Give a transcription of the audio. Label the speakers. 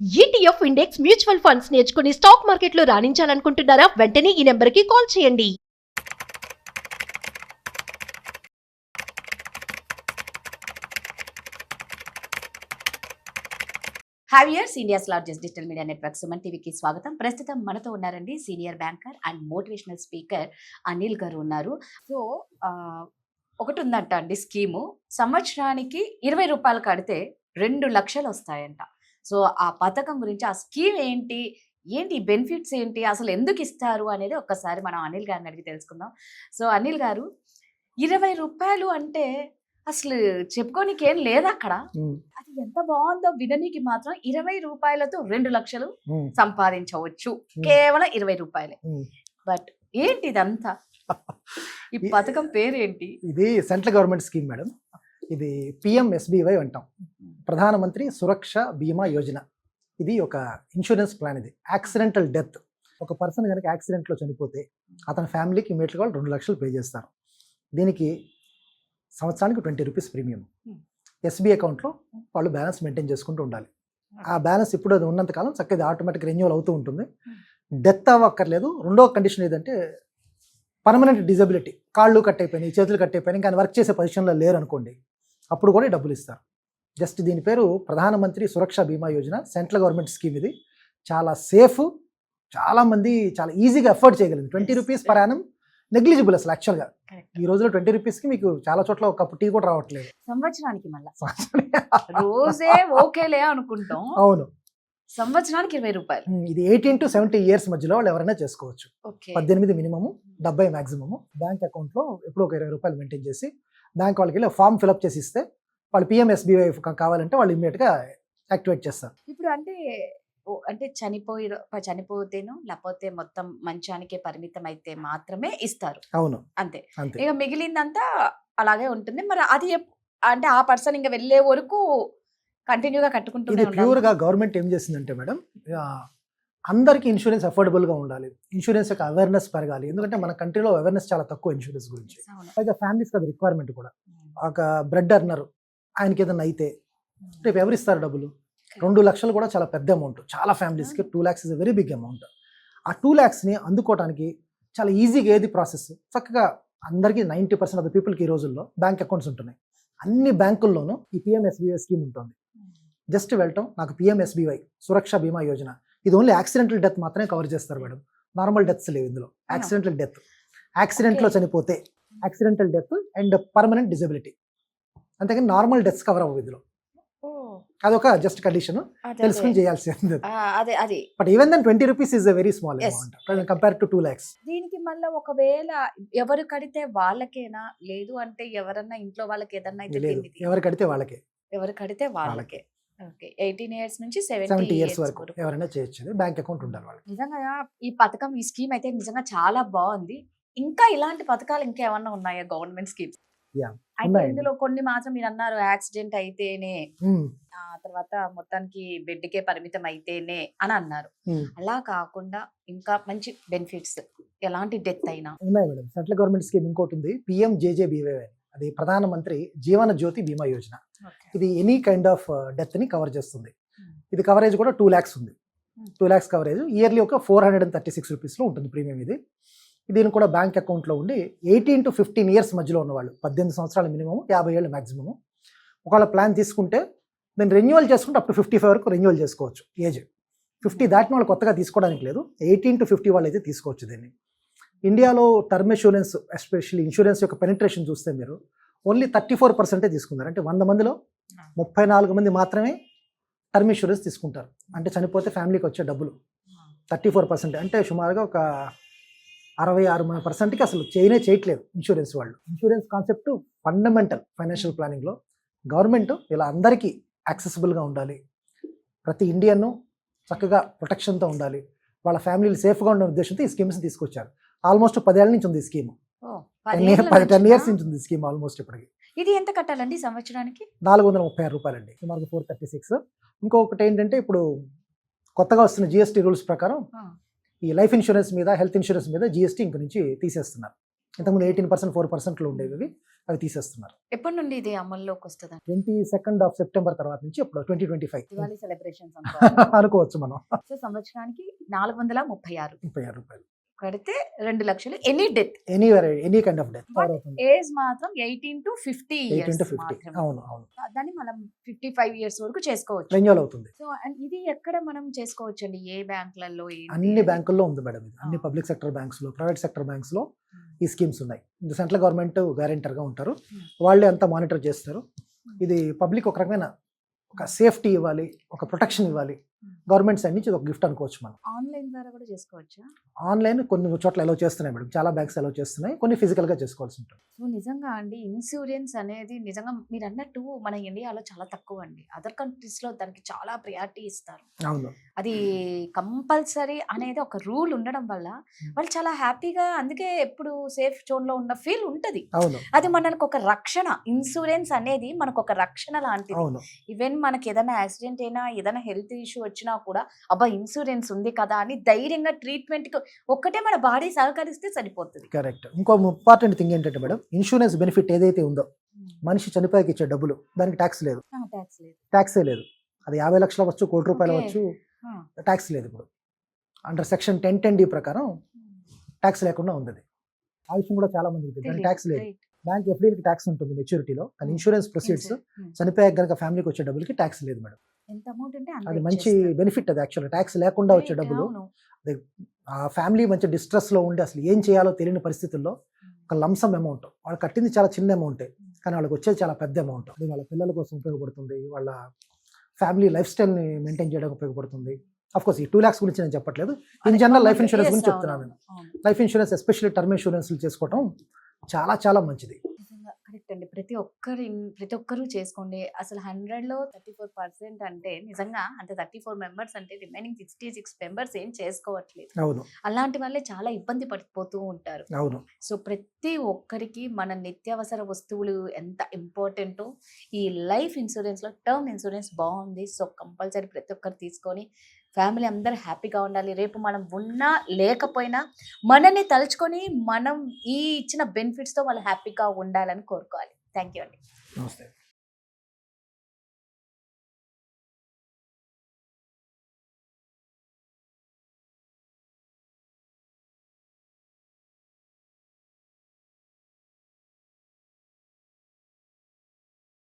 Speaker 1: ETF index mutual funds నేర్చుకుని stock మార్కెట్లో రాణించాలనుకుంటున్నారా? వెంటనే ఈ నెంబర్కి కాల్ చేయండి.
Speaker 2: హ్యావియర్స్ India's largest digital media network Suman టీవీకి స్వాగతం. ప్రస్తుతం మనతో ఉన్నారండి senior banker and motivational speaker Anil garu ఉన్నారు. సో ఒకటి ఉందంట అండి స్కీము, సంవత్సరానికి 20 రూపాయలు కడితే 2 లక్షలు వస్తాయంట. సో ఆ పథకం గురించి, ఆ స్కీమ్ ఏంటి, బెనిఫిట్స్ ఏంటి, అసలు ఎందుకు ఇస్తారు అనేది ఒక్కసారి మనం అనిల్ గారిని అడిగి తెలుసుకుందాం. సో అనిల్ గారు, 20 రూపాయలు అంటే అసలు చెప్పుకోనికి ఏం లేదు అక్కడ. అది ఎంత బాగుందో విననీకి మాత్రం 20 రూపాయలతో 2 లక్షలు సంపాదించవచ్చు, కేవలం 20 రూపాయలే. బట్ ఏంటి ఇదంతా? ఈ పథకం పేరేంటి?
Speaker 3: ఇది సెంట్రల్ గవర్నమెంట్ స్కీమ్ మేడం. ఇది PMSBY అంటాం, ప్రధానమంత్రి సురక్ష బీమా యోజన. ఇది ఒక ఇన్సూరెన్స్ ప్లాన్. ఇది యాక్సిడెంటల్ డెత్. ఒక పర్సన్ కనుక యాక్సిడెంట్లో చనిపోతే అతని ఫ్యామిలీకి ఇమీడియట్గా 2 లక్షలు పే చేస్తారు. దీనికి సంవత్సరానికి 20 రూపీస్ ప్రీమియం. SBI అకౌంట్లో వాళ్ళు బ్యాలెన్స్ మెయింటైన్ చేసుకుంటూ ఉండాలి. ఆ బ్యాలెన్స్ ఇప్పుడు అది ఉన్నంతకాలం చక్కగా ఆటోమేటిక్ రెన్యూవల్ అవుతూ ఉంటుంది. డెత్ అవ్వక్కర్లేదు. రెండో కండిషన్ ఏదంటే పర్మనెంట్ డిజబిలిటీ, కాళ్ళు కట్ అయిపోయినాయి, చేతులు కట్ అయిపోయినాయి, ఇంకా వర్క్ చేసే పొజిషన్లో లేరు అనుకోండి, అప్పుడు కూడా డబ్బులు ఇస్తారు. జస్ట్ దీని పేరు ప్రధానమంత్రి సురక్ష Bima Yojana, central government scheme. ఇది చాలా సేఫ్, చాలామంది చాలా ఈజీగా అఫోర్డ్ చేయగలిగింది. 20 రూపీస్ పర్ యానం నెగ్లిజిబుల్ అసలు యాక్చువల్గా. ఈ రోజులో 20 రూపీస్కి మీకు చాలా చోట్ల ఒక కప్పు టీ కూడా రావట్లేదు.
Speaker 2: సంవత్సరానికి మళ్ళీ రోజే ఓకేలే అనుకుంటాం.
Speaker 3: అవును,
Speaker 2: సంవత్సరానికి 20 రూపాయలు.
Speaker 3: ఇది 18 to 70 ఇయర్స్ మధ్యలో వాళ్ళు ఎవరైనా చేసుకోవచ్చు. 18 మినిమము, 70 మ్యాక్సిమము. బ్యాంక్ అకౌంట్లో ఎప్పుడు ఒక 20 రూపాయలు మెయింటైన్ చేసి బ్యాంక్ వాళ్ళకి వెళ్ళి ఫామ్ ఫిల్అప్ చేసి ఇస్తే వాళ్ళు PMSBY కావాలంటే వాళ్ళు ఇమ్మీడియట్గా యాక్టివేట్ చేస్తారు.
Speaker 2: ఇప్పుడు అంటే చనిపోతేను లేకపోతే మొత్తం మంచానికే పరిమితం అయితే మాత్రమే ఇస్తారు.
Speaker 3: అవును,
Speaker 2: అంతే.
Speaker 3: అంతే.
Speaker 2: ఇక మిగిలిందంతా అలాగే ఉంటుంది. మరి అది అంటే ఆ పర్సన్ ఇంకా వెళ్ళే వరకు కంటిన్యూగా కట్టుకుంటూ.
Speaker 3: ఇది ప్యూర్గా గవర్నమెంట్ ఏం చేసిందంటే మేడం, అందరికీ ఇన్సూరెన్స్ అఫోర్డబుల్గా ఉండాలి, ఇన్సూరెన్స్ యొక్క అవేర్నెస్ పెరగాలి. ఎందుకంటే మన కంట్రీలో అవేర్నెస్ చాలా తక్కువ ఇన్సూరెన్స్ గురించి. అయితే ఫ్యామిలీస్కి అది రిక్వైర్మెంట్ కూడా. ఒక బ్రెడ్ అర్నర్, ఆయనకి ఏదైనా అయితే రేపు ఎవరిస్తారు డబ్బులు? 2 లక్షలు కూడా చాలా పెద్ద అమౌంట్. చాలా ఫ్యామిలీస్కి 2 lakhs is a very big amount. ఆ 2 lakhsని అందుకోవడానికి చాలా ఈజీగా ఏది ప్రాసెస్, చక్కగా అందరికీ 90% ఆఫ్ ద పీపుల్కి ఈ రోజుల్లో బ్యాంక్ అకౌంట్స్ ఉంటున్నాయి. అన్ని బ్యాంకుల్లోనూ ఈ PMSBY స్కీమ్ ఉంటుంది. జస్ట్ వెళ్ళటం, నాకు PMSBY సురక్ష బీమా యోజన, ఇది ఓన్లీ యాక్సిడెంటల్ డెత్ మాత్రమే కవర్ చేస్తారు మేడం. నార్మల్ డెత్స్ లేవు ఇందులో. యాక్సిడెంటల్ డెత్, యాక్సిడెంట్లో చనిపోతే accidental death and permanent disability, అంతేకాని నార్మల్ డెత్స్ కవర్ అవ్వవు ఇందులో. అదొక జస్ట్ కండిషన్ తెలుసుకుని చేయాల్సింది. But even then 20 rupees is a very small amount compare to 2 lakhs.
Speaker 2: దీనికి మళ్ళీ ఒకవేళ ఎవరు కడితే వాళ్ళకేనా, లేదు అంటే ఎవరన్నా ఇంట్లో వాళ్ళకి ఏదన్నా
Speaker 3: ఎవరు కడితే వాళ్ళకే.
Speaker 2: ఎవరు కడితే వాళ్ళకే. 18 years నుంచి
Speaker 3: 70 years వరకు ఎవరైనా చేయొచ్చు. బ్యాంక్ అకౌంట్ ఉండాలి వాళ్ళకి.
Speaker 2: నిజంగా ఈ పథకం, ఈ స్కీమ్ అయితే నిజంగా చాలా బాగుంది. ఇంకా ఇలాంటి పథకాలు ఇంకా ఏమన్నా ఉన్నాయా గవర్నమెంట్ స్కీమ్స్? అయితే ఇందులో కొన్ని మాత్రం మీరు అన్నారు, యాక్సిడెంట్ అయితేనే, తర్వాత మొత్తానికి బెడ్కే పరిమితం అయితేనే అని అన్నారు. అలా కాకుండా ఇంకా మంచి బెనిఫిట్స్, ఎలాంటి డెత్ అయినా
Speaker 3: ఉన్నాయి మేడం. సెంట్రల్ గవర్నమెంట్ స్కీమ్ ఇంకోటి ఉంది, PMJJBY. అది ప్రధానమంత్రి జీవన జ్యోతి బీమా యోజన. ఇది ఎనీ కైండ్ ఆఫ్ డెత్ ని కవర్ చేస్తుంది. ఇది కవరేజ్ కూడా 2 lakhs ఉంది. 2 lakhs కవరేజ్. ఇయర్లీ ఒక 436 రూపీస్లో ఉంటుంది ప్రీమియం. దీని కూడా బ్యాంక్ అకౌంట్లో ఉండి 18 to 15 years మధ్యలో ఉన్నవాళ్ళు, 18 సంవత్సరాల మినిమం, 50 ఏళ్ళు మ్యాక్సిమము. ఒకవేళ ప్లాన్ తీసుకుంటే దాన్ని రెన్యువల్ చేసుకుంటే అప్ టు 55 వరకు రెన్యువల్ చేసుకోవచ్చు. ఏజ్ 50 దాటిన వాళ్ళు కొత్తగా తీసుకోవడానికి లేదు. 18 to 50 వాళ్ళు అయితే తీసుకోవచ్చు దీన్ని. ఇండియాలో టర్మ్ ఇన్సూరెన్స్, ఎస్పెషల్లీ ఇన్సూరెన్స్ యొక్క పెనిట్రేషన్ చూస్తే మీరు ఓన్లీ 34% తీసుకున్నారు. అంటే 100 మందిలో 34 మంది మాత్రమే టర్మ్ ఇన్సూరెన్స్ తీసుకుంటారు. అంటే చనిపోతే ఫ్యామిలీకి వచ్చే డబ్బులు 34%. అంటే సుమారుగా ఒక 66% అసలు చేయట్లేదు ఇన్సూరెన్స్ వాళ్ళు. ఇన్సూరెన్స్ కాన్సెప్ట్ ఫండమెంటల్ ఫైనాన్షియల్ ప్లానింగ్లో. గవర్నమెంట్ ఇలా అందరికీ యాక్సెసిబుల్గా ఉండాలి, ప్రతి ఇండియన్ను చక్కగా ప్రొటెక్షన్తో ఉండాలి, వాళ్ళ ఫ్యామిలీలు సేఫ్గా ఉండే ఉద్దేశంతో ఈ స్కీమ్స్ తీసుకొచ్చారు. ఆల్మోస్ట్ 10 ఏళ్ళ నుంచి ఉంది ఈ స్కీమ్. 10 years నుంచి ఉంది స్కీమ్ ఆల్మోస్ట్. ఇప్పటికి
Speaker 2: ఇది ఎంత కట్టాలండి సంవత్సరానికి?
Speaker 3: 436 రూపాయలండి, సుమారు 436. ఇంకొకటి ఏంటంటే, ఇప్పుడు కొత్తగా వస్తున్న GST రూల్స్ ప్రకారం ఈ లైఫ్ ఇన్సూరెన్స్ మీద, హెల్త్ ఇన్సూరెన్స్ మీద GST ఇంక నుంచి తీసేస్తున్నారు. ఇంతకుముందు 18% 4%లో ఉండేవి. అవి తీసేస్తున్నారు.
Speaker 2: ఎప్పటి నుండి ఇది అమల్లోకి వస్తుంది?
Speaker 3: 22nd of September తర్వాత నుంచి ఇప్పుడు 2025
Speaker 2: దివాళీ సెలబ్రేషన్స్
Speaker 3: అనుకోవచ్చు మనం.
Speaker 2: సో సంవత్సరానికి 436
Speaker 3: రూపాయలు
Speaker 2: కడితే 2 లక్షలు any death,
Speaker 3: anywhere any kind of death.
Speaker 2: Age మాత్రం 18 to 50
Speaker 3: 18 to
Speaker 2: years
Speaker 3: 50.
Speaker 2: మాత్రమే.
Speaker 3: అవును అవును,
Speaker 2: దాన్ని మనం 55 years వరకు చేసుకోవచ్చు.
Speaker 3: రెన్యూవల్ అవుతుంది.
Speaker 2: సో ఇది ఎక్కడ మనం చేసుకోవచ్చు అండి? ఏ బ్యాంకులలో?
Speaker 3: అన్ని బ్యాంకుల్లో ఉంది మేడం ఇది. అన్ని పబ్లిక్ సెక్టర్ బ్యాంక్స్ లో, ప్రైవేట్ సెక్టర్ బ్యాంక్స్ లో ఈ స్కీమ్స్ ఉన్నాయి. సెంట్రల్ గవర్నమెంట్ గ్యారెంటర్ గా ఉంటారు, వాళ్ళే అంతా మానిటర్ చేస్తారు. ఇది పబ్లిక్ ఒక రకమైన ఒక సేఫ్టీ ఇవ్వాలి, ఒక ప్రొటెక్షన్ ఇవ్వాలి. గవర్నమెంట్ సైడ్ నుంచి ఇది ఒక గిఫ్ట్ అనుకోవచ్చు మనం.
Speaker 2: ఆన్లైన్ ద్వారా కూడా చేసుకోవచ్చా?
Speaker 3: ఆన్లైన్ కొన్ని చోట్ల అలౌ చేస్తున్నాయి మేడం, చాలా బ్యాంక్స్ అలౌ చేస్తున్నాయి, కొన్ని ఫిజికల్ గా చేసుకోవాల్సి ఉంటుంది.
Speaker 2: సో నిజంగా అండి ఇన్సూరెన్స్ అనేది నిజంగా మీరు అన్నట్టు మన ఇండియాలో చాలా తక్కువ అండి. అదర్ కంట్రీస్ లో దానికి చాలా ప్రయారిటీ ఇస్తారు.
Speaker 3: అవును,
Speaker 2: అది కంపల్సరీ అనేది ఒక రూల్ ఉండడం వల్ల వాళ్ళు చాలా హ్యాపీగా, అందుకే ఎప్పుడు సేఫ్ జోన్ లో ఉన్న ఫీల్ ఉంటది.
Speaker 3: అవును,
Speaker 2: అది మనకు ఒక రక్షణ. ఇన్సూరెన్స్ అనేది మనకు ఒక రక్షణ లాంటిది.
Speaker 3: అవును,
Speaker 2: ఈవెన్ మనకి ఏదైనా యాక్సిడెంట్ అయినా, ఏదైనా హెల్త్ ఇష్యూ వచ్చినా కూడా అబ్బా ఇన్సూరెన్స్ ఉంది కదా అని ధైర్యంగా ట్రీట్మెంట్ కి ఒక్కటే మన బాడీ సహకరిస్తే సరిపోతుంది.
Speaker 3: కరెక్ట్. ఇంకో ఇంపార్టెంట్ థింగ్ ఏంటంటే మేడం, ఇన్సూరెన్స్ బెనిఫిట్ ఏదైతే ఉందో, మనిషి చనిపోయాక ఇచ్చే డబ్బులు, దానికి ట్యాక్స్ లేదు.
Speaker 2: ట్యాక్స్ లేదు.
Speaker 3: ట్యాక్సే లేదు. అది 50 లక్షలు అవ్వచ్చు, ₹1 కోటి
Speaker 2: Okay.
Speaker 3: అవ్వచ్చు, ట్యాక్స్ లేదు. ఇప్పుడు అండర్ సెక్షన్ 1010D ప్రకారం ట్యాక్స్ లేకుండా ఉంది. ఆ విషయం కూడా చాలా మందికి తెలియదు, ట్యాక్స్ లేదు. బ్యాంక్ ఎఫ్డీకి ట్యాక్స్ ఉంటుంది మెచ్యూరిటీలో, కానీ ఇన్సూరెన్స్ ప్రొసీడ్స్ చనిపోయాక గనక ఫ్యామిలీకి వచ్చే డబ్బులకి ట్యాక్స్ లేదు మేడం.
Speaker 2: ఎంత అమౌంట్ అంటే
Speaker 3: అది మంచి బెనిఫిట్. అది యాక్చువల్ ట్యాక్స్ లేకుండా వచ్చే డబ్బులు. ఆ ఫ్యామిలీ మంచి డిస్ట్రెస్ లో ఉండి అసలు ఏం చేయాలో తెలియని పరిస్థితుల్లో ఒక లంసమ్ అమౌంట్, వాళ్ళు కట్టింది చాలా చిన్న అమౌంటే, కానీ వాళ్ళకి వచ్చేది చాలా పెద్ద అమౌంట్. అది వాళ్ళ పిల్లల కోసం ఉపయోగపడుతుంది, వాళ్ళ ఫ్యామిలీ లైఫ్ స్టైల్ ని మెయింటైన్ చేయడానికి ఉపయోగపడుతుంది. అఫ్ కోర్స్ ఈ 2 lakhs గురించి నేను చెప్పట్లేదు, ఇన్ జనరల్ లైఫ్ ఇన్సూరెన్స్ గురించి చెప్తున్నాను. Life insurance especially term insurance చేసుకోవడం చాలా చాలా మంచిది.
Speaker 2: కరెక్ట్ అండి. ప్రతి ఒక్కరు చేసుకోండి. అసలు 100లో 34% అంటే నిజంగా అంటే 34 మెంబర్స్ అంటే రిమైనింగ్ 66 మెంబర్స్ ఏం చేసుకోవట్లేదు.
Speaker 3: అవును,
Speaker 2: అలాంటి వాళ్ళే చాలా ఇబ్బంది పడిపోతూ ఉంటారు.
Speaker 3: అవును,
Speaker 2: సో ప్రతి ఒక్కరికి మన నిత్యావసర వస్తువులు ఎంత ఇంపార్టెంటో ఈ లైఫ్ ఇన్సూరెన్స్ లో టర్మ్ ఇన్సూరెన్స్ బాగుంది. సో కంపల్సరీ ప్రతి ఒక్కరు తీసుకొని ఫ్యామిలీ అందరూ హ్యాపీగా ఉండాలి. రేపు మనం ఉన్నా లేకపోయినా మనల్ని తలుచుకొని మనం ఈ ఇచ్చిన బెనిఫిట్స్తో వాళ్ళు హ్యాపీగా ఉండాలని కోరుకోవాలి. థ్యాంక్ యూ అండి.
Speaker 3: నమస్తే.